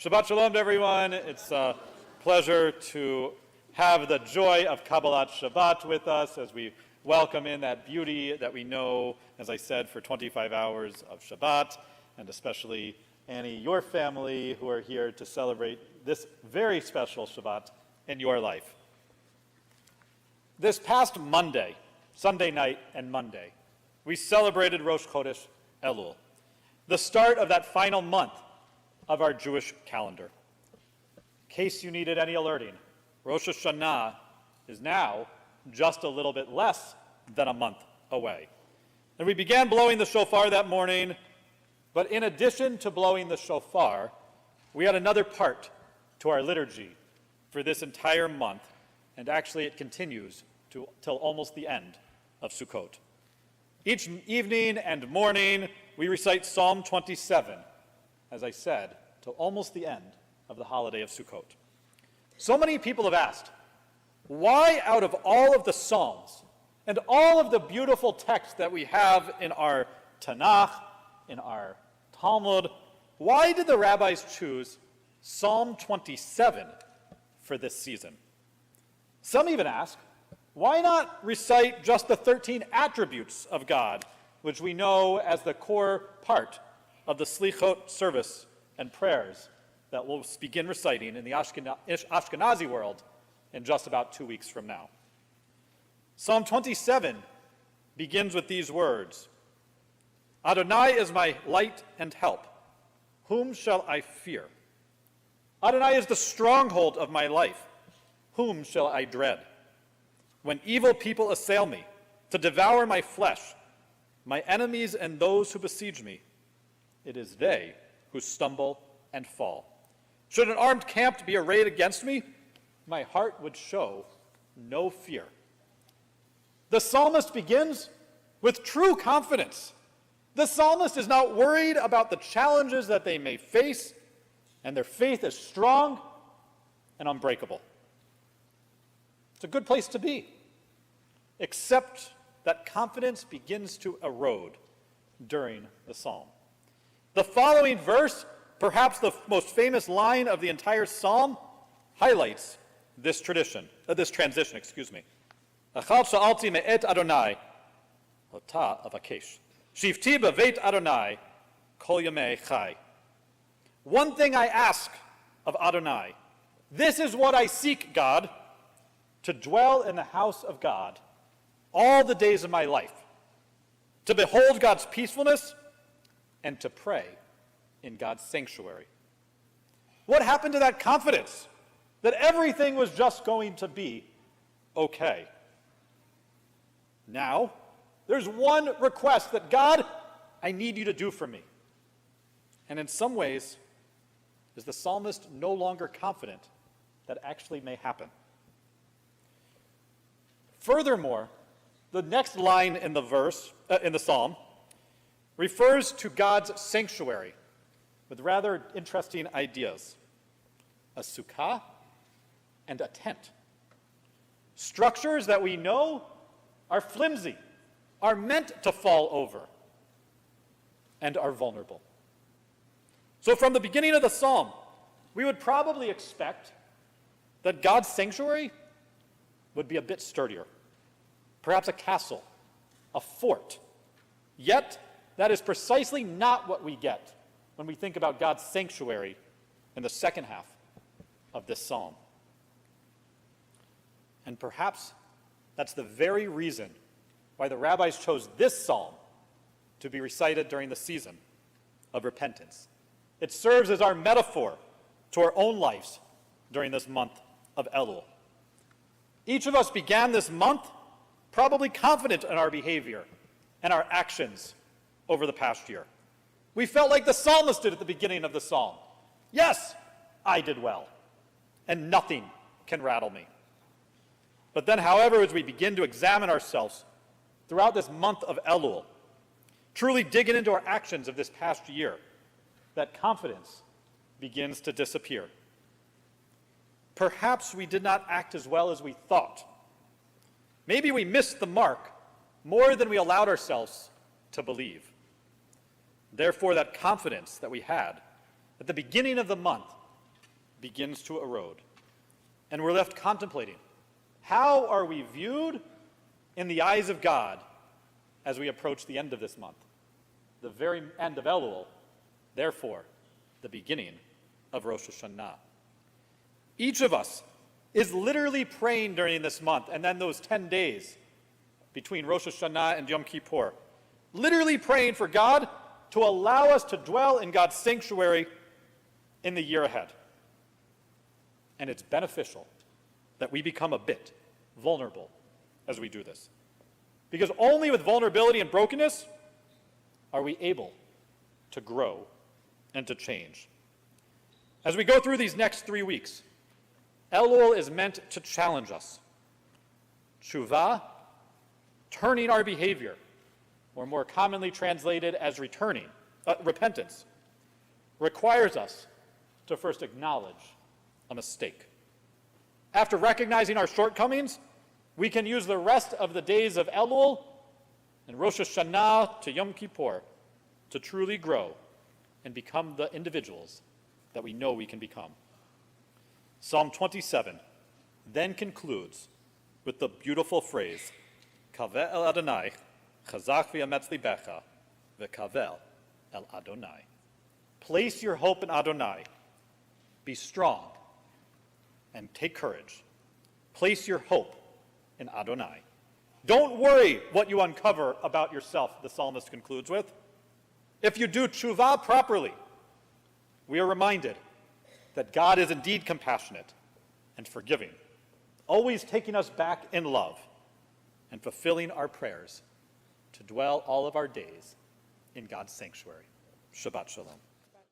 Shabbat Shalom to everyone. It's a pleasure to have the joy of Kabbalat Shabbat with us as we welcome in that beauty that we know, as I said, for 25 hours of Shabbat, and especially Annie, your family, who are here to celebrate this very special Shabbat in your life. This past Monday, Sunday night and Monday, we celebrated Rosh Chodesh Elul, the start of that final month of our Jewish calendar. In case you needed any alerting, Rosh Hashanah is now just a little bit less than a month away. And we began blowing the shofar that morning, but in addition to blowing the shofar, we had another part to our liturgy for this entire month, and actually it continues till almost the end of Sukkot. Each evening and morning, we recite Psalm 27, as I said, till almost the end of the holiday of Sukkot. So many people have asked, why out of all of the Psalms and all of the beautiful texts that we have in our Tanakh, in our Talmud, why did the rabbis choose Psalm 27 for this season? Some even ask, why not recite just the 13 attributes of God, which we know as the core part of the Slichot service and prayers that we'll begin reciting in the Ashkenazi world in just about 2 weeks from now. Psalm 27 begins with these words, Adonai is my light and help. Whom shall I fear? Adonai is the stronghold of my life. Whom shall I dread? When evil people assail me to devour my flesh, my enemies and those who besiege me, it is they who stumble and fall. Should an armed camp be arrayed against me, my heart would show no fear. The psalmist begins with true confidence. The psalmist is not worried about the challenges that they may face, and their faith is strong and unbreakable. It's a good place to be, except that confidence begins to erode during the psalm. The following verse, perhaps the most famous line of the entire psalm, highlights this transition. Achal sha'alti me'et Adonai, ota avakesh. Shivti b'veit Adonai, kol yamei chai. One thing I ask of Adonai, this is what I seek, God, to dwell in the house of God all the days of my life, to behold God's peacefulness and to pray in God's sanctuary. What happened to that confidence that everything was just going to be okay? Now, there's one request that God, I need you to do for me. And in some ways, is the psalmist no longer confident that actually may happen? Furthermore, the next line in the verse, in the psalm, refers to God's sanctuary with rather interesting ideas. A sukkah and a tent. Structures that we know are flimsy, are meant to fall over, and are vulnerable. So from the beginning of the psalm, we would probably expect that God's sanctuary would be a bit sturdier, perhaps a castle, a fort. Yet, that is precisely not what we get when we think about God's sanctuary in the second half of this psalm. And perhaps that's the very reason why the rabbis chose this psalm to be recited during the season of repentance. It serves as our metaphor to our own lives during this month of Elul. Each of us began this month probably confident in our behavior and our actions over the past year. We felt like the psalmist did at the beginning of the psalm. Yes, I did well, and nothing can rattle me. But then, however, as we begin to examine ourselves throughout this month of Elul, truly digging into our actions of this past year, that confidence begins to disappear. Perhaps we did not act as well as we thought. Maybe we missed the mark more than we allowed ourselves to believe. Therefore, that confidence that we had at the beginning of the month begins to erode. And we're left contemplating, how are we viewed in the eyes of God as we approach the end of this month, the very end of Elul, therefore, the beginning of Rosh Hashanah. Each of us is literally praying during this month, and then those 10 days between Rosh Hashanah and Yom Kippur, literally praying for God to allow us to dwell in God's sanctuary in the year ahead. And it's beneficial that we become a bit vulnerable as we do this. Because only with vulnerability and brokenness are we able to grow and to change. As we go through these next 3 weeks, Elul is meant to challenge us. Teshuva, turning our behavior, or more commonly translated as repentance, requires us to first acknowledge a mistake. After recognizing our shortcomings, we can use the rest of the days of Elul and Rosh Hashanah to Yom Kippur to truly grow and become the individuals that we know we can become. Psalm 27 then concludes with the beautiful phrase, Kaveh el Adonai, chazak v'yametz libecha, v'kavel el Adonai. Place your hope in Adonai. Be strong and take courage. Place your hope in Adonai. Don't worry what you uncover about yourself, the psalmist concludes with. If you do tshuva properly, we are reminded that God is indeed compassionate and forgiving, always taking us back in love and fulfilling our prayers to dwell all of our days in God's sanctuary. Shabbat Shalom.